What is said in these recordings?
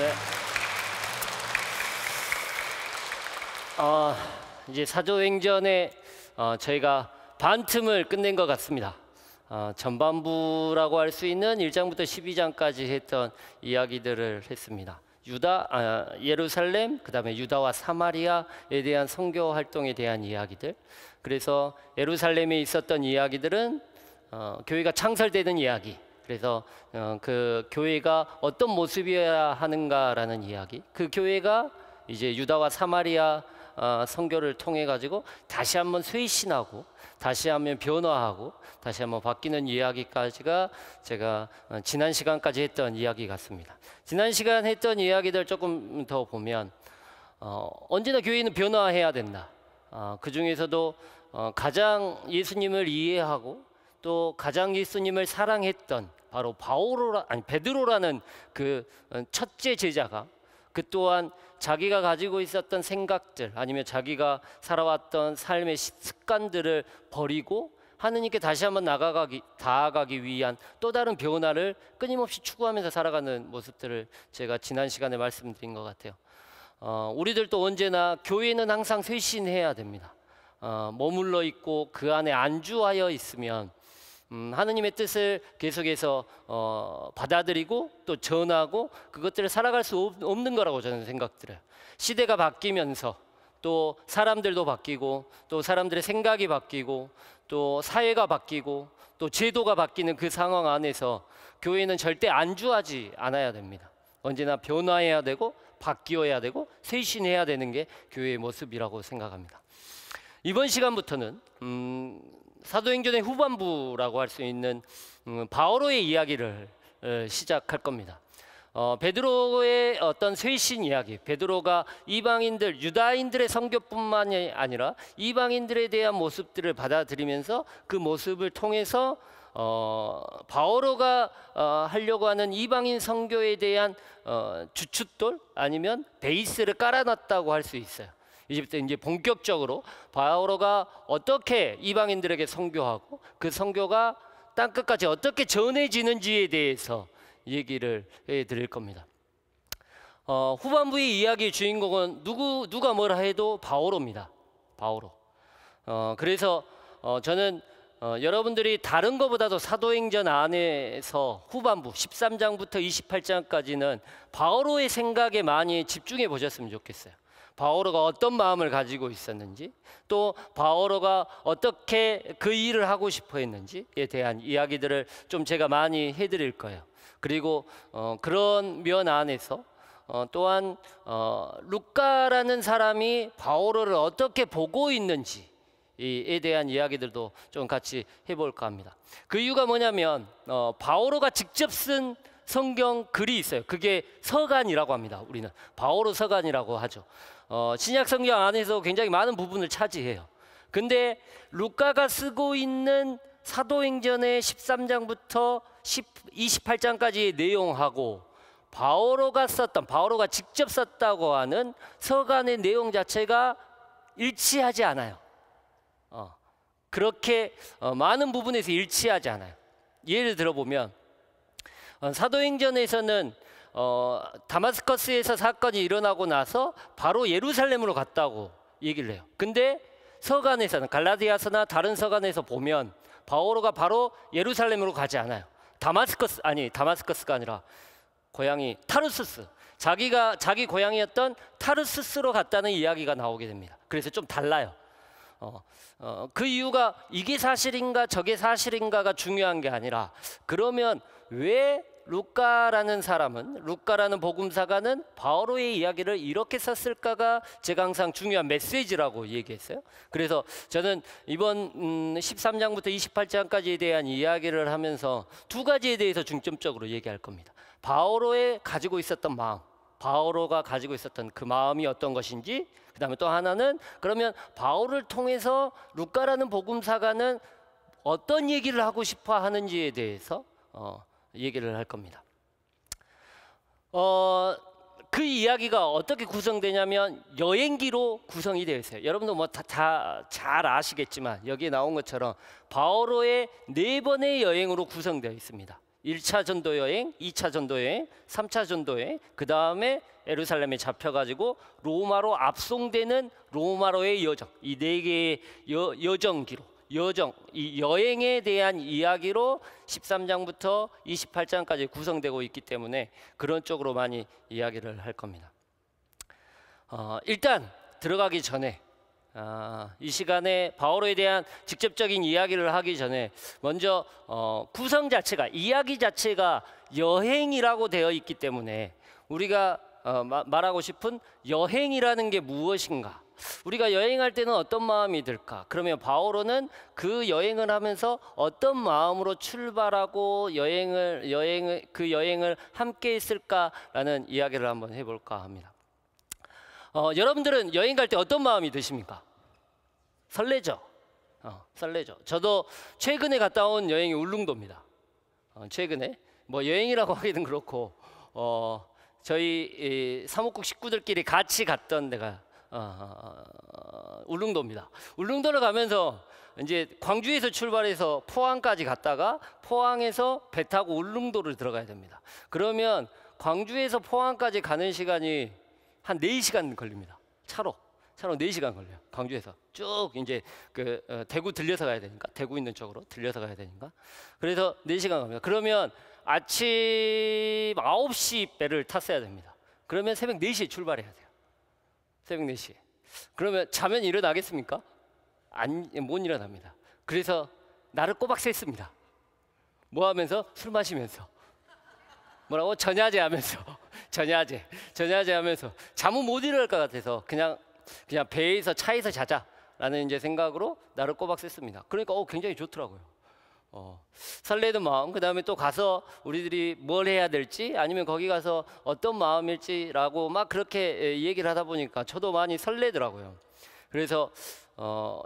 네. 이제 사도행전에 저희가 반틈을 끝낸 것 같습니다. 전반부라고 할 수 있는 1장부터 12장까지 했던 이야기들을 했습니다. 예루살렘, 그 다음에 유다와 사마리아에 대한 선교 활동에 대한 이야기들. 그래서 예루살렘에 있었던 이야기들은 교회가 창설되는 이야기. 그래서 그 교회가 어떤 모습이어야 하는가라는 이야기. 그 교회가 이제 유다와 사마리아 선교를 통해 가지고 다시 한번 쇄신하고 다시 한번 변화하고 다시 한번 바뀌는 이야기까지가 제가 지난 시간까지 했던 이야기 같습니다. 지난 시간 했던 이야기들 조금 더 보면 언제나 교회는 변화해야 된다. 그 중에서도 가장 예수님을 이해하고 또 가장 예수님을 사랑했던 바로 베드로라는 그 첫째 제자가 그 또한 자기가 가지고 있었던 생각들 아니면 자기가 살아왔던 삶의 습관들을 버리고 하느님께 다시 한번 다가가기 위한 또 다른 변화를 끊임없이 추구하면서 살아가는 모습들을 제가 지난 시간에 말씀드린 것 같아요. 우리들도 언제나 교회는 항상 쇄신해야 됩니다. 머물러 있고 그 안에 안주하여 있으면 하느님의 뜻을 계속해서 받아들이고 또 전하고 그것들을 살아갈 수 없는 거라고 저는 생각들어요. 시대가 바뀌면서 또 사람들도 바뀌고 또 사람들의 생각이 바뀌고 또 사회가 바뀌고 또 제도가 바뀌는 그 상황 안에서 교회는 절대 안주하지 않아야 됩니다. 언제나 변화해야 되고 바뀌어야 되고 쇄신해야 되는 게 교회의 모습이라고 생각합니다. 이번 시간부터는 사도행전의 후반부라고 할 수 있는 바오로의 이야기를 시작할 겁니다. 베드로의 어떤 쇄신 이야기, 베드로가 이방인들, 유다인들의 선교뿐만이 아니라 이방인들에 대한 모습들을 받아들이면서 그 모습을 통해서 바오로가 하려고 하는 이방인 선교에 대한 주춧돌 아니면 베이스를 깔아놨다고 할 수 있어요. 이제부터 이제 본격적으로 바오로가 어떻게 이방인들에게 선교하고 그 선교가 땅끝까지 어떻게 전해지는지에 대해서 얘기를 해드릴 겁니다. 후반부의 이야기의 주인공은 누가 뭐라 해도 바오로입니다. 바오로. 그래서 저는 여러분들이 다른 것보다도 사도행전 안에서 후반부 13장부터 28장까지는 바오로의 생각에 많이 집중해 보셨으면 좋겠어요. 바오로가 어떤 마음을 가지고 있었는지 또 바오로가 어떻게 그 일을 하고 싶어 했는지에 대한 이야기들을 좀 제가 많이 해드릴 거예요. 그리고 그런 면 안에서 또한 루카라는 사람이 바오로를 어떻게 보고 있는지에 대한 이야기들도 좀 같이 해볼까 합니다. 그 이유가 뭐냐면 바오로가 직접 쓴 성경 글이 있어요. 그게 서간이라고 합니다. 우리는 바오로 서간이라고 하죠. 신약 성경 안에서 굉장히 많은 부분을 차지해요. 근데 루카가 쓰고 있는 사도행전의 13장부터 28장까지의 내용하고 바오로가 직접 썼다고 하는 서간의 내용 자체가 일치하지 않아요. 그렇게 많은 부분에서 일치하지 않아요. 예를 들어보면 사도행전에서는 다마스커스에서 사건이 일어나고 나서 바로 예루살렘으로 갔다고 얘기를 해요. 근데 서간에서는 갈라디아서나 다른 서간에서 보면 바오로가 바로 예루살렘으로 가지 않아요. 다마스커스가 아니라 고향이 타르수스, 자기 고향이었던 타르수스로 갔다는 이야기가 나오게 됩니다. 그래서 좀 달라요. 그 이유가 이게 사실인가 저게 사실인가가 중요한 게 아니라 그러면 왜 루카라는 복음사가는 바오로의 이야기를 이렇게 썼을까가 제가 항상 중요한 메시지라고 얘기했어요. 그래서 저는 이번 13장부터 28장까지에 대한 이야기를 하면서 두 가지에 대해서 중점적으로 얘기할 겁니다. 바오로가 가지고 있었던 그 마음이 어떤 것인지, 그 다음에 또 하나는 그러면 바오를 통해서 루카라는 복음사가는 어떤 얘기를 하고 싶어 하는지에 대해서 얘기를 할 겁니다. 그 이야기가 어떻게 구성되냐면 여행기로 구성이 되어 있어요. 여러분도 뭐 다 잘 아시겠지만 여기에 나온 것처럼 바오로의 4번의 여행으로 구성되어 있습니다. 1차 전도 여행, 2차 전도 여행, 3차 전도 여행, 그 다음에 예루살렘에 잡혀가지고 로마로 압송되는 로마로의 여정, 이 네 개의 여정 기록, 이 여행에 대한 이야기로 13장부터 28장까지 구성되고 있기 때문에 그런 쪽으로 많이 이야기를 할 겁니다. 일단 들어가기 전에 이 시간에 바오로에 대한 직접적인 이야기를 하기 전에 먼저 구성 자체가, 이야기 자체가 여행이라고 되어 있기 때문에 우리가 말하고 싶은 여행이라는 게 무엇인가, 우리가 여행할 때는 어떤 마음이 들까? 그러면 바오로는 그 여행을 하면서 어떤 마음으로 출발하고 그 여행을 함께 했을까라는 이야기를 한번 해볼까 합니다. 여러분들은 여행 갈 때 어떤 마음이 드십니까? 설레죠. 설레죠. 저도 최근에 갔다 온 여행이 울릉도입니다. 최근에 뭐 여행이라고 하기는 그렇고 저희 사목국 식구들끼리 같이 갔던 데가 울릉도입니다. 울릉도를 가면서 이제 광주에서 출발해서 포항까지 갔다가 포항에서 배 타고 울릉도를 들어가야 됩니다. 그러면 광주에서 포항까지 가는 시간이 한 4시간 걸립니다. 차로 4시간 걸려요. 광주에서 쭉 이제 대구 들려서 가야 되니까, 대구 있는 쪽으로 들려서 가야 되니까. 그래서 4시간 갑니다. 그러면 아침 9시 배를 탔어야 됩니다. 그러면 새벽 4시에 출발해야 돼요. 새벽 4시에. 그러면 자면 일어나겠습니까? 못 일어납니다. 그래서 나를 꼬박 샜습니다. 뭐 하면서? 술 마시면서. 뭐라고? 전야제 하면서. 전야제 하면서 잠은 못 일어날 것 같아서 그냥 배에서, 차에서 자자라는 이제 생각으로 나를 꼬박 샜습니다. 그러니까 굉장히 좋더라고요. 설레는 마음, 그 다음에 또 가서 우리들이 뭘 해야 될지, 아니면 거기 가서 어떤 마음일지라고 막 그렇게 얘기를 하다 보니까 저도 많이 설레더라고요. 그래서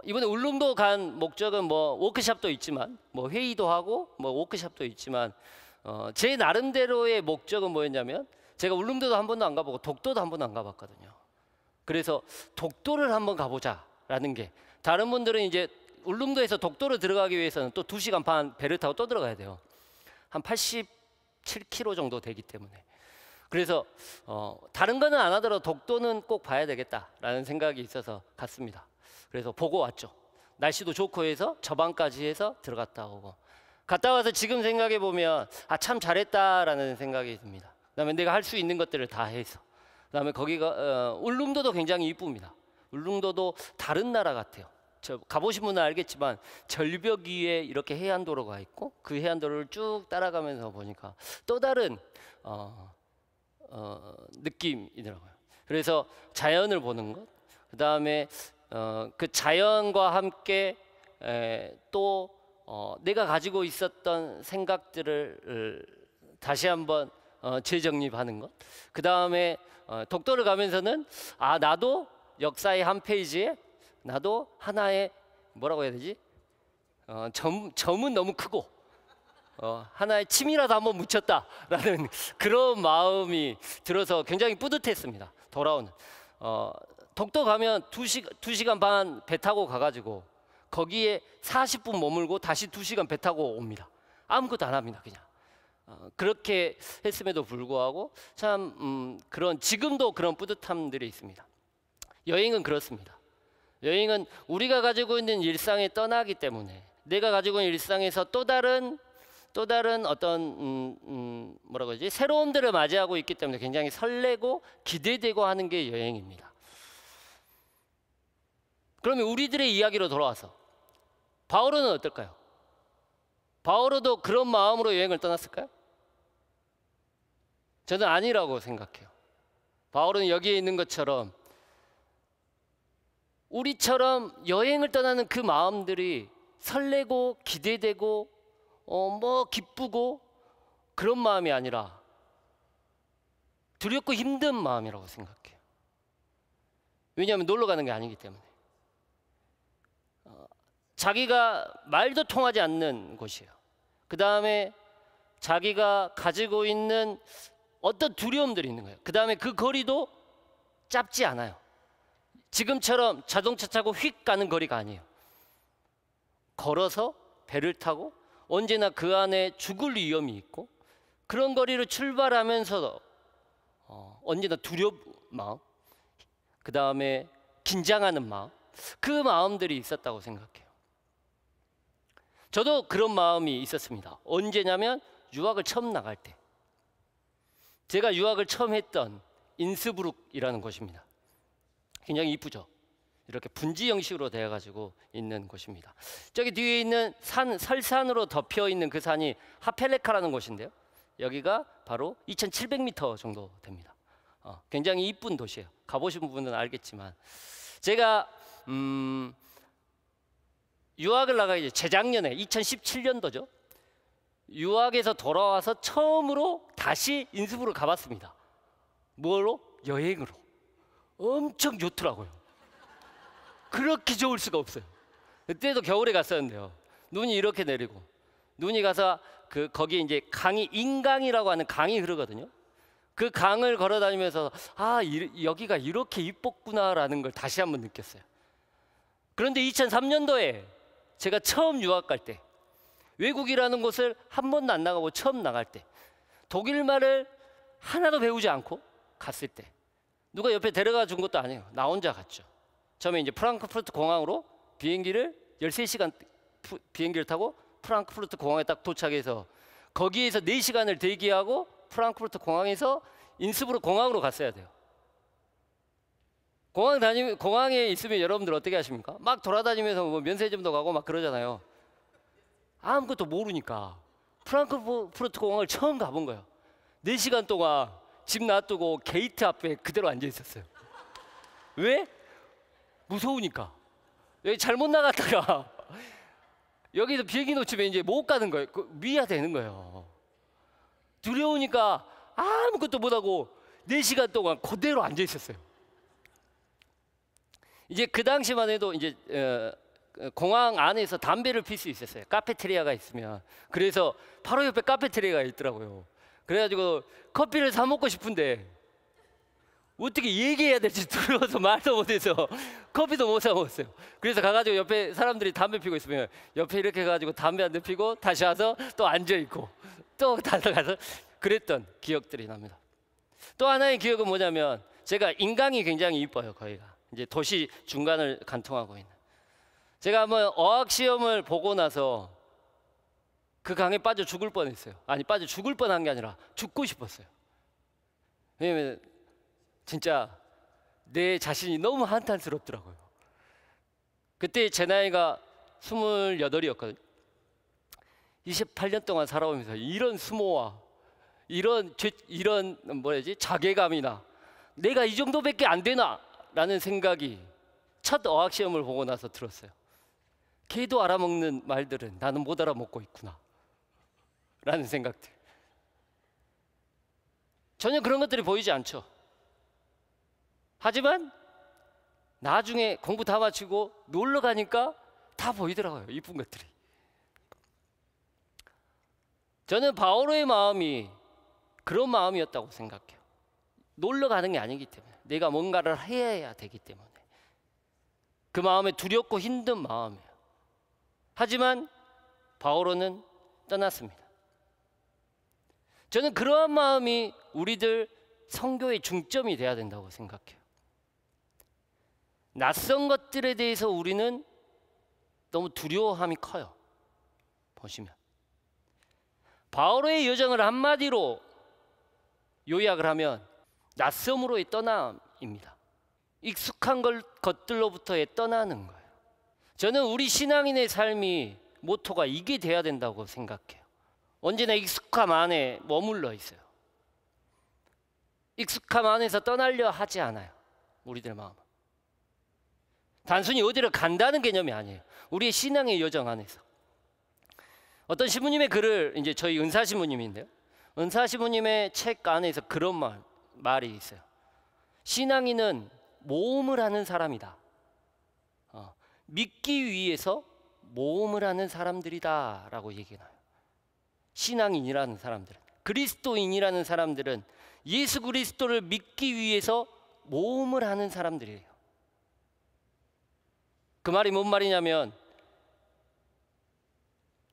이번에 울릉도 간 목적은 뭐 워크숍도 있지만, 뭐 회의도 하고, 뭐 워크숍도 있지만, 제 나름대로의 목적은 뭐였냐면, 제가 울릉도도 한 번도 안 가보고 독도도 한 번도 안 가봤거든요. 그래서 독도를 한번 가보자라는 게, 다른 분들은 이제 울릉도에서 독도를 들어가기 위해서는 또 2시간 반 배를 타고 또 들어가야 돼요. 한 87km 정도 되기 때문에. 그래서 다른 거는 안 하더라도 독도는 꼭 봐야 되겠다라는 생각이 있어서 갔습니다. 그래서 보고 왔죠. 날씨도 좋고 해서 저방까지 해서 들어갔다 오고, 갔다 와서 지금 생각해 보면 참 잘했다라는 생각이 듭니다. 그다음에 내가 할 수 있는 것들을 다 해서, 그다음에 거기가 울릉도도 굉장히 이쁩니다. 울릉도도 다른 나라 같아요. 저 가보신 분은 알겠지만 절벽 위에 이렇게 해안도로가 있고, 그 해안도로를 쭉 따라가면서 보니까 또 다른 느낌이더라고요. 그래서 자연을 보는 것, 그다음에 그 자연과 함께 또 내가 가지고 있었던 생각들을 다시 한번 재정립하는 것, 그 다음에 독도를 가면서는 나도 역사의 한 페이지에 나도 하나의 뭐라고 해야 되지? 점은 너무 크고 하나의 침이라도 한번 묻혔다라는 그런 마음이 들어서 굉장히 뿌듯했습니다. 돌아오는 독도 가면 2시간 반 배 타고 가가지고 거기에 40분 머물고 다시 2시간 배 타고 옵니다. 아무것도 안 합니다. 그냥 그렇게 했음에도 불구하고 참 지금도 그런 뿌듯함들이 있습니다. 여행은 그렇습니다. 여행은 우리가 가지고 있는 일상에 떠나기 때문에, 내가 가지고 있는 일상에서 또 다른 어떤 뭐라고 하지? 새로움들을 맞이하고 있기 때문에 굉장히 설레고 기대되고 하는 게 여행입니다. 그러면 우리들의 이야기로 돌아와서 바오로는 어떨까요? 바오로도 그런 마음으로 여행을 떠났을까요? 저는 아니라고 생각해요. 바오로는 여기에 있는 것처럼 우리처럼 여행을 떠나는 그 마음들이 설레고 기대되고 뭐 기쁘고 그런 마음이 아니라 두렵고 힘든 마음이라고 생각해요. 왜냐하면 놀러 가는 게 아니기 때문에. 자기가 말도 통하지 않는 곳이에요. 그 다음에 자기가 가지고 있는 어떤 두려움들이 있는 거예요. 그 다음에 그 거리도 짧지 않아요. 지금처럼 자동차 타고 휙 가는 거리가 아니에요. 걸어서 배를 타고 언제나 그 안에 죽을 위험이 있고, 그런 거리를 출발하면서 언제나 두려운 마음, 그 다음에 긴장하는 마음, 그 마음들이 있었다고 생각해요. 저도 그런 마음이 있었습니다. 언제냐면 유학을 처음 나갈 때. 제가 유학을 처음 했던 인스브룩이라는 곳입니다. 굉장히 이쁘죠. 이렇게 분지 형식으로 되어가지고 있는 곳입니다. 저기 뒤에 있는 설산으로 덮여 있는 그 산이 하펠레카라는 곳인데요. 여기가 바로 2,700m 정도 됩니다. 굉장히 이쁜 도시예요. 가보신 분은 알겠지만, 제가 유학을 나가기 재작년에 2017년도죠. 유학에서 돌아와서 처음으로 다시 인스브룩을 가봤습니다. 뭐로? 여행으로. 엄청 좋더라고요. 그렇게 좋을 수가 없어요. 그때도 겨울에 갔었는데요. 눈이 이렇게 내리고, 눈이 가서 거기 이제 강이, 인강이라고 하는 강이 흐르거든요. 그 강을 걸어 다니면서 여기가 이렇게 이뻤구나라는 걸 다시 한번 느꼈어요. 그런데 2003년도에 제가 처음 유학 갈 때, 외국이라는 곳을 한 번도 안 나가고 처음 나갈 때, 독일 말을 하나도 배우지 않고 갔을 때, 누가 옆에 데려가 준 것도 아니에요. 나 혼자 갔죠. 처음에 이제 프랑크푸르트 공항으로 비행기를 13시간 비행기를 타고 프랑크푸르트 공항에 딱 도착해서 거기에서 4시간을 대기하고 프랑크푸르트 공항에서 인스브룩 공항으로 갔어야 돼요. 공항에 있으면 여러분들 어떻게 하십니까? 막 돌아다니면서 뭐 면세점도 가고 막 그러잖아요. 아무것도 모르니까 프랑크푸르트 공항을 처음 가본 거예요. 4시간 동안 집 놔두고 게이트 앞에 그대로 앉아 있었어요. 왜? 무서우니까. 여기 잘못 나갔다가 여기서 비행기 놓치면 이제 못 가는 거예요. 미야 되는 거예요. 두려우니까 아무것도 못하고 4시간 동안 그대로 앉아 있었어요. 이제 그 당시만 해도 이제 공항 안에서 담배를 필 수 있었어요. 카페테리아가 있으면. 그래서 바로 옆에 카페테리아가 있더라고요. 그래가지고 커피를 사 먹고 싶은데 어떻게 얘기해야 될지 두려워서 말도 못해서 커피도 못 사 먹었어요. 그래서 가가지고 옆에 사람들이 담배 피고 있으면 옆에 이렇게 해가지고 담배 한 대 피고 다시 와서 또 앉아있고 또 다시 가서 그랬던 기억들이 납니다. 또 하나의 기억은 뭐냐면, 제가 인강이 굉장히 이뻐요. 거기가 이제 도시 중간을 관통하고 있는. 제가 한번 어학시험을 보고 나서 그 강에 빠져 죽을 뻔했어요. 아니, 빠져 죽을 뻔한 게 아니라 죽고 싶었어요. 왜냐면 진짜 내 자신이 너무 한탄스럽더라고요. 그때 제 나이가 28이었거든요. 28년 동안 살아오면서 이런 수모와 이런 자괴감이나 내가 이 정도밖에 안 되나 라는 생각이 첫 어학시험을 보고 나서 들었어요. 걔도 알아먹는 말들은 나는 못 알아먹고 있구나 라는 생각들. 전혀 그런 것들이 보이지 않죠. 하지만 나중에 공부 다 마치고 놀러 가니까 다 보이더라고요. 이쁜 것들이. 저는 바오로의 마음이 그런 마음이었다고 생각해요. 놀러 가는 게 아니기 때문에, 내가 뭔가를 해야 되기 때문에 그 마음에 두렵고 힘든 마음이에요. 하지만 바오로는 떠났습니다. 저는 그러한 마음이 우리들 선교의 중점이 돼야 된다고 생각해요. 낯선 것들에 대해서 우리는 너무 두려워함이 커요. 보시면 바오로의 여정을 한마디로 요약을 하면 낯섦으로의 떠남입니다. 익숙한 것들로부터의 떠나는 거예요. 저는 우리 신앙인의 삶이 모토가 이게 돼야 된다고 생각해요. 언제나 익숙함 안에 머물러 있어요. 익숙함 안에서 떠나려 하지 않아요. 우리들 마음은 단순히 어디를 간다는 개념이 아니에요. 우리의 신앙의 여정 안에서. 어떤 신부님의 글을, 이제 저희 은사 신부님인데요, 은사 신부님의 책 안에서 그런 말이 있어요. 신앙인은 모험을 하는 사람이다. 믿기 위해서 모험을 하는 사람들이다 라고 얘기해요. 신앙인이라는 사람들은, 그리스도인이라는 사람들은 예수 그리스도를 믿기 위해서 모험을 하는 사람들이에요. 그 말이 뭔 말이냐면,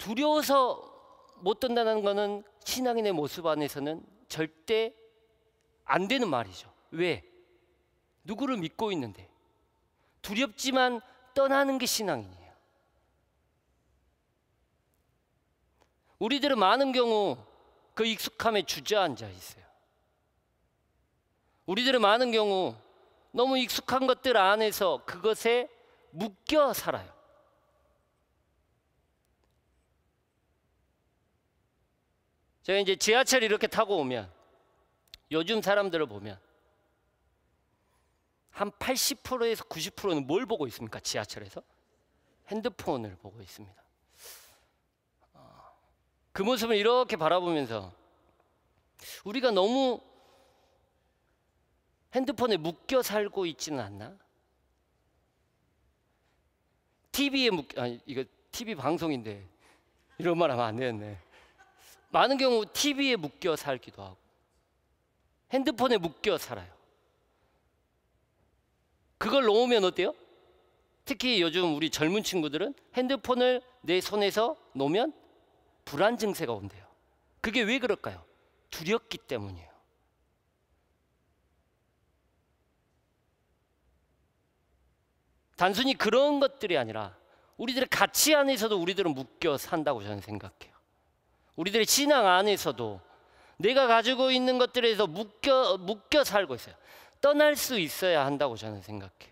두려워서 못 떤다는 것은 신앙인의 모습 안에서는 절대 안 되는 말이죠. 왜? 누구를 믿고 있는데 두렵지만 떠나는 게 신앙인이에요. 우리들은 많은 경우 그 익숙함에 주저앉아 있어요. 우리들은 많은 경우 너무 익숙한 것들 안에서 그것에 묶여 살아요. 제가 이제 지하철 이렇게 타고 오면 요즘 사람들을 보면 한 80%에서 90%는 뭘 보고 있습니까? 지하철에서? 핸드폰을 보고 있습니다. 그 모습을 이렇게 바라보면서 우리가 너무 핸드폰에 묶여 살고 있지는 않나? TV에 이거 TV 방송인데 이런 말 하면 안 되겠네. 많은 경우 TV에 묶여 살기도 하고 핸드폰에 묶여 살아요. 그걸 놓으면 어때요? 특히 요즘 우리 젊은 친구들은 핸드폰을 내 손에서 놓으면 불안 증세가 온대요. 그게 왜 그럴까요? 두렵기 때문이에요. 단순히 그런 것들이 아니라 우리들의 가치 안에서도 우리들은 묶여 산다고 저는 생각해요. 우리들의 신앙 안에서도 내가 가지고 있는 것들에서 묶여 살고 있어요. 떠날 수 있어야 한다고 저는 생각해요.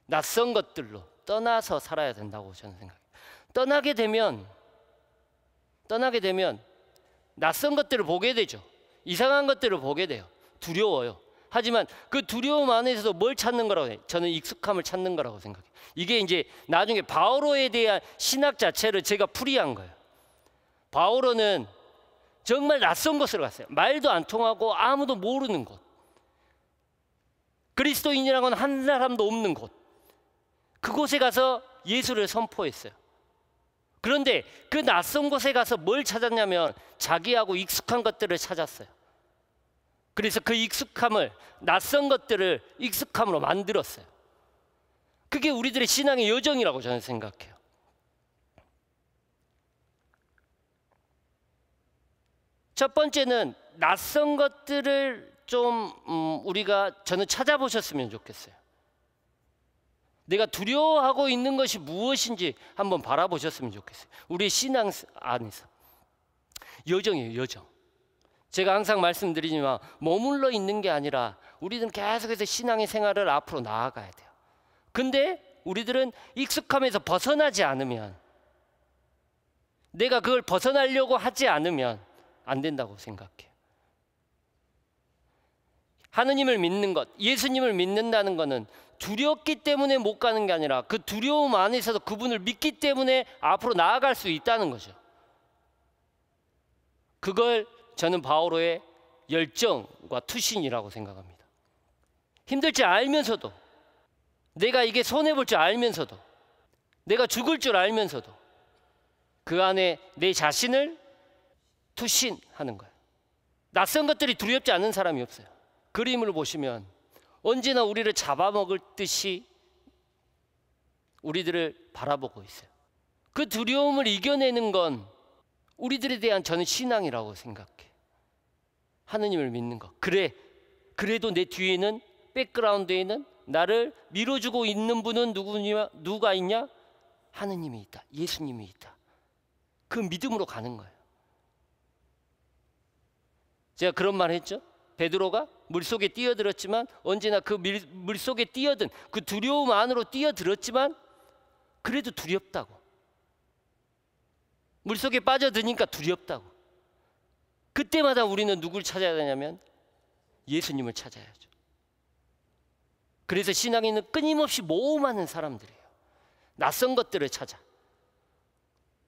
낯선 것들로 떠나서 살아야 된다고 저는 생각해요. 떠나게 되면 낯선 것들을 보게 되죠. 이상한 것들을 보게 돼요. 두려워요. 하지만 그 두려움 안에서도 뭘 찾는 거라고 해요? 저는 익숙함을 찾는 거라고 생각해요. 이게 이제 나중에 바오로에 대한 신학 자체를 제가 풀이한 거예요. 바오로는 정말 낯선 곳으로 갔어요. 말도 안 통하고 아무도 모르는 곳, 그리스도인이라고는 한 사람도 없는 곳, 그곳에 가서 예수를 선포했어요. 그런데 그 낯선 곳에 가서 뭘 찾았냐면 자기하고 익숙한 것들을 찾았어요. 그래서 그 익숙함을, 낯선 것들을 익숙함으로 만들었어요. 그게 우리들의 신앙의 여정이라고 저는 생각해요. 첫 번째는 낯선 것들을 좀 저는 찾아보셨으면 좋겠어요. 내가 두려워하고 있는 것이 무엇인지 한번 바라보셨으면 좋겠어요. 우리의 신앙 안에서 여정이에요, 여정. 제가 항상 말씀드리지만 머물러 있는 게 아니라 우리는 계속해서 신앙의 생활을 앞으로 나아가야 돼요. 근데 우리들은 익숙함에서 벗어나지 않으면, 내가 그걸 벗어나려고 하지 않으면 안 된다고 생각해요. 하느님을 믿는 것, 예수님을 믿는다는 것은 두렵기 때문에 못 가는 게 아니라 그 두려움 안에서도 그분을 믿기 때문에 앞으로 나아갈 수 있다는 거죠. 그걸 저는 바오로의 열정과 투신이라고 생각합니다. 힘들 줄 알면서도, 내가 이게 손해볼 줄 알면서도, 내가 죽을 줄 알면서도 그 안에 내 자신을 투신하는 거예요. 낯선 것들이 두렵지 않은 사람이 없어요. 그림을 보시면 언제나 우리를 잡아먹을 듯이 우리들을 바라보고 있어요. 그 두려움을 이겨내는 건 우리들에 대한 저는 신앙이라고 생각해요. 하느님을 믿는 것. 그래도 내 뒤에는, 백그라운드에는 나를 밀어주고 있는 분은 누가 있냐? 하느님이 있다. 예수님이 있다. 그 믿음으로 가는 거예요. 제가 그런 말 했죠. 베드로가 물속에 뛰어들었지만 언제나 그 물속에 뛰어든 그 두려움 안으로 뛰어들었지만 그래도 두렵다고. 물속에 빠져드니까 두렵다고. 그때마다 우리는 누굴 찾아야 되냐면 예수님을 찾아야죠. 그래서 신앙인은 끊임없이 모험하는 사람들이에요. 낯선 것들을 찾아.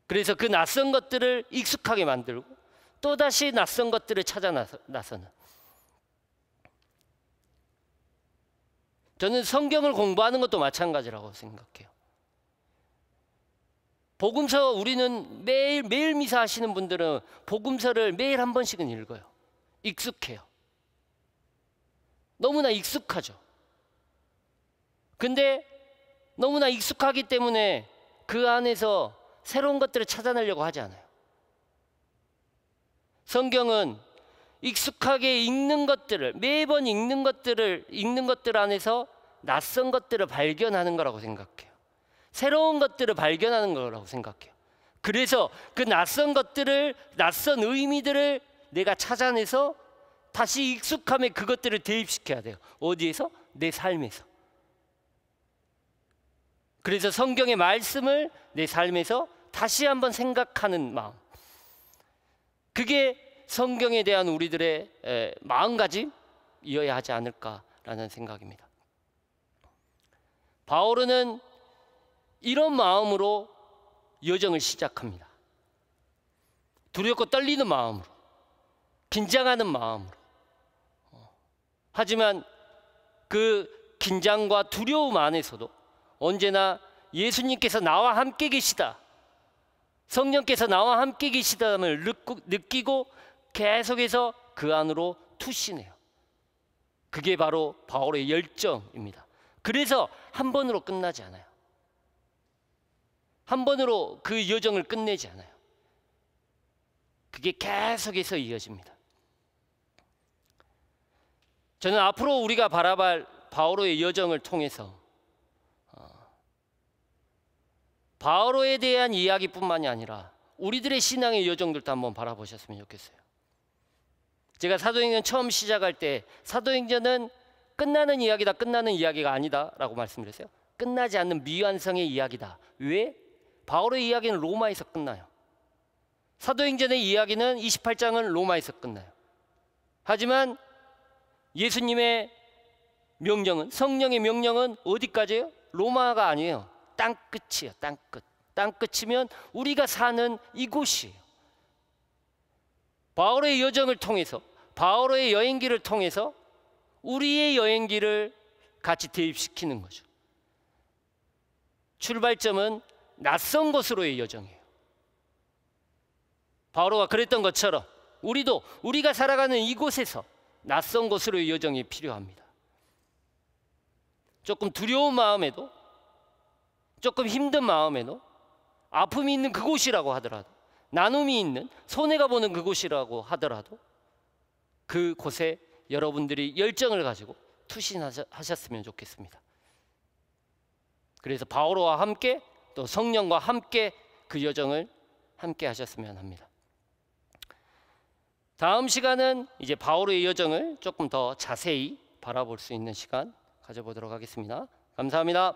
그래서 그 낯선 것들을 익숙하게 만들고 또다시 낯선 것들을 찾아 나서는. 저는 성경을 공부하는 것도 마찬가지라고 생각해요. 복음서, 우리는 매일 미사 하시는 분들은 복음서를 매일 한 번씩은 읽어요. 익숙해요. 너무나 익숙하죠. 근데 너무나 익숙하기 때문에 그 안에서 새로운 것들을 찾아내려고 하지 않아요. 성경은 익숙하게 읽는 것들을, 매번 읽는 것들 안에서 낯선 것들을 발견하는 거라고 생각해요. 새로운 것들을 발견하는 거라고 생각해요. 그래서 그 낯선 것들을, 낯선 의미들을 내가 찾아내서 다시 익숙함에 그것들을 대입시켜야 돼요. 어디에서? 내 삶에서. 그래서 성경의 말씀을 내 삶에서 다시 한번 생각하는 마음, 그게 성경에 대한 우리들의 마음가짐이어야 하지 않을까라는 생각입니다. 바울은 이런 마음으로 여정을 시작합니다. 두렵고 떨리는 마음으로, 긴장하는 마음으로. 하지만 그 긴장과 두려움 안에서도 언제나 예수님께서 나와 함께 계시다, 성령께서 나와 함께 계시다함을 느끼고 계속해서 그 안으로 투신해요. 그게 바로 바울의 열정입니다. 그래서 한 번으로 끝나지 않아요. 한 번으로 그 여정을 끝내지 않아요. 그게 계속해서 이어집니다. 저는 앞으로 우리가 바라볼 바오로의 여정을 통해서 바오로에 대한 이야기뿐만이 아니라 우리들의 신앙의 여정들도 한번 바라보셨으면 좋겠어요. 제가 사도행전 처음 시작할 때 사도행전은 끝나는 이야기다, 끝나는 이야기가 아니다 라고 말씀드렸어요. 끝나지 않는 미완성의 이야기다. 왜? 바오로의 이야기는 로마에서 끝나요. 사도행전의 이야기는 28장은 로마에서 끝나요. 하지만 예수님의 명령은, 성령의 명령은 어디까지예요? 로마가 아니에요. 땅끝이에요. 땅끝. 땅끝이면 우리가 사는 이곳이에요. 바울의 여정을 통해서, 바울의 여행기를 통해서 우리의 여행기를 같이 대입시키는 거죠. 출발점은 낯선 곳으로의 여정이에요. 바오로가 그랬던 것처럼 우리도 우리가 살아가는 이곳에서 낯선 곳으로의 여정이 필요합니다. 조금 두려운 마음에도, 조금 힘든 마음에도, 아픔이 있는 그곳이라고 하더라도, 나눔이 있는, 손해가 보는 그곳이라고 하더라도 그곳에 여러분들이 열정을 가지고 투신하셨으면 좋겠습니다. 그래서 바오로와 함께 또 성령과 함께 그 여정을 함께 하셨으면 합니다. 다음 시간은 이제 바오로의 여정을 조금 더 자세히 바라볼 수 있는 시간 가져보도록 하겠습니다. 감사합니다.